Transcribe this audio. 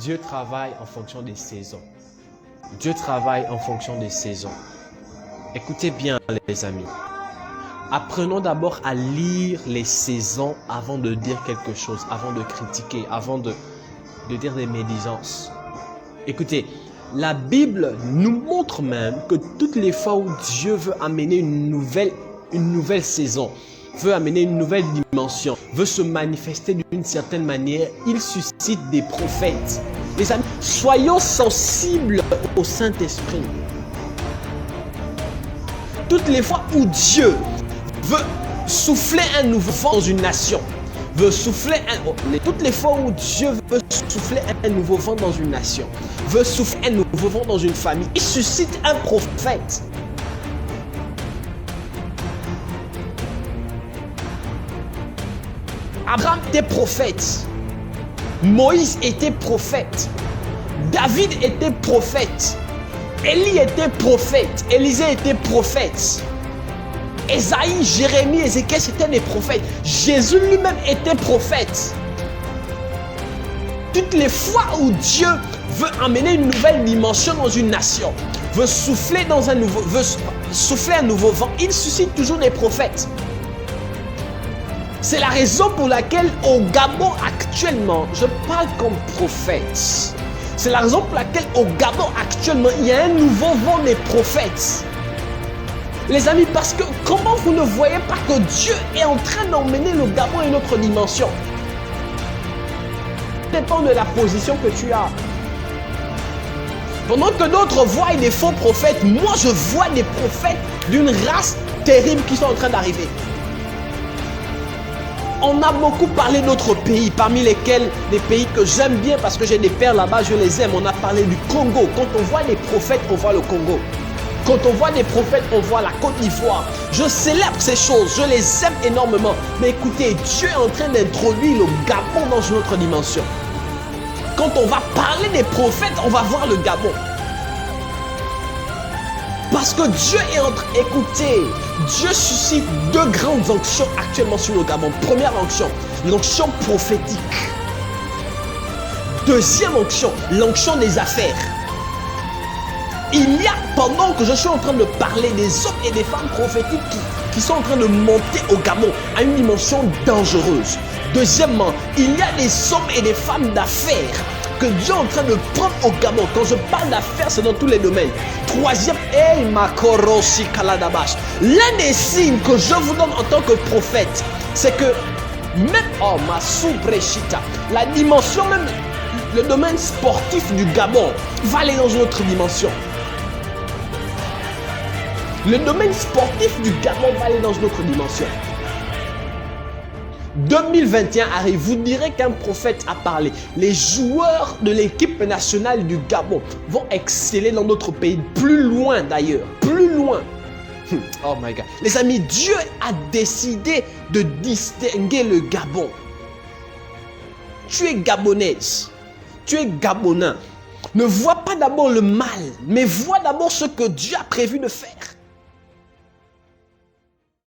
Dieu travaille en fonction des saisons. Dieu travaille en fonction des saisons. Écoutez bien les amis. Apprenons d'abord à lire les saisons avant de dire quelque chose, avant de critiquer, avant de dire des médisances. Écoutez, la Bible nous montre même que toutes les fois où Dieu veut amener une nouvelle saison, veut amener une nouvelle dimension, veut se manifester d'une certaine manière, il suscite des prophètes. Les amis, soyons sensibles au Saint-Esprit. Toutes les fois où Dieu veut souffler un nouveau vent dans une nation, toutes les fois où Dieu veut souffler un nouveau vent dans une nation, veut souffler un nouveau vent dans une famille, il suscite un prophète. Abraham était prophète, Moïse était prophète, David était prophète, Élie était prophète, Élisée était prophète, Ésaïe, Jérémie, Ézéchiel, c'étaient des prophètes. Jésus lui-même était prophète. Toutes les fois où Dieu veut amener une nouvelle dimension dans une nation, veut souffler un nouveau vent, il suscite toujours des prophètes. C'est la raison pour laquelle au Gabon actuellement, je parle comme prophète. C'est la raison pour laquelle au Gabon actuellement, il y a un nouveau vent des prophètes. Les amis, parce que comment vous ne voyez pas que Dieu est en train d'emmener le Gabon à une autre dimension? Ça dépend de la position que tu as. Pendant que d'autres voient des faux prophètes, moi je vois des prophètes d'une race terrible qui sont en train d'arriver. On a beaucoup parlé d'autres pays, parmi lesquels des pays que j'aime bien parce que j'ai des pères là-bas, je les aime. On a parlé du Congo. Quand on voit des prophètes, on voit le Congo. Quand on voit des prophètes, on voit la Côte d'Ivoire. Je célèbre ces choses, je les aime énormément. Mais écoutez, Dieu est en train d'introduire le Gabon dans une autre dimension. Quand on va parler des prophètes, on va voir le Gabon. Parce que Dieu est en train... Écoutez, Dieu suscite deux grandes onctions actuellement sur le Gabon. Première onction, l'onction prophétique. Deuxième onction, l'onction des affaires. Il y a, pendant que je suis en train de parler, des hommes et des femmes prophétiques qui sont en train de monter au Gabon à une dimension dangereuse. Deuxièmement, il y a des hommes et des femmes d'affaires que Dieu est en train de prendre au Gabon. Quand je parle d'affaires, c'est dans tous les domaines. Troisième, l'un des signes que je vous donne en tant que prophète, c'est que même la dimension, même le domaine sportif du Gabon va aller dans une autre dimension. Le domaine sportif du Gabon va aller dans une autre dimension. 2021 arrive, vous direz qu'un prophète a parlé. Les joueurs de l'équipe nationale du Gabon vont exceller dans notre pays, plus loin d'ailleurs, plus loin. Oh my God. Les amis, Dieu a décidé de distinguer le Gabon. Tu es gabonaise, tu es gabonais. Ne vois pas d'abord le mal, mais vois d'abord ce que Dieu a prévu de faire.